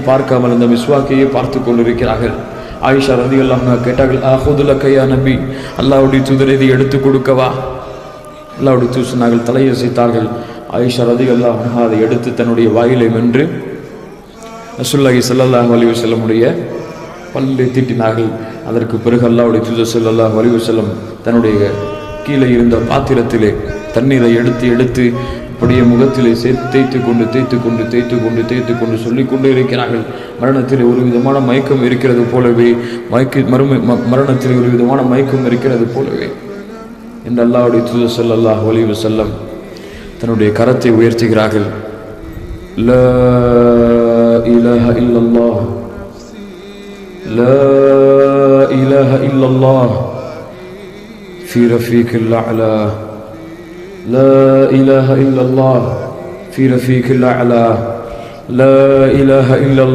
பார்க்காமல் அந்த மிஸ்வாக்கையே பார்த்து கொண்டிருக்கிறார்கள். ஆயிஷா ரலியல்லாஹு அன்ஹா கேட்டார்கள், ஆஹுதுலக யா நபி, அல்லாஹ்வுடைய தூதரை இதை எடுத்து கொடுக்கவா? அல்லாஹ்வுடைய தூதர் சொன்னார்கள், தலையசைத்தார்கள். ஆயிஷா ரலியல்லாஹு அன்ஹா அதை எடுத்து தன்னுடைய வாயிலை வென்று ரசூலுல்லாஹி ஸல்லல்லாஹு அலைஹி வஸல்லமுடைய பல்லை தீட்டினார்கள். அதற்கு பிறகு அல்லாஹ்வுடைய தூதர் ஸல்லல்லாஹு அலைஹி வஸல்லம் தன்னுடைய கீழே இருந்த பாத்திரத்திலே தண்ணீரை எடுத்து அப்படியே முகத்திலே தேய்த்து கொண்டு சொல்லிக் கொண்டு இருக்கிறார்கள். மரணத்தில் ஒரு விதமான மயக்கம் இருக்கிறது போலவே மரணத்தில் ஒரு விதமான மயக்கம் இருக்கிறது போலவே என்று அல்லாஹ்வுடைய தூதர் ஸல்லல்லாஹு அலைஹி வஸல்லம் தன்னுடைய கரத்தை உயர்த்துகிறார்கள். லா இலாஹ இல்லல்லாஹ், லா இலாஹ இல்லல்லாஹ் في رفيق الأعلى، لا إله إلا الله في رفيق الأعلى، لا إله إلا الله.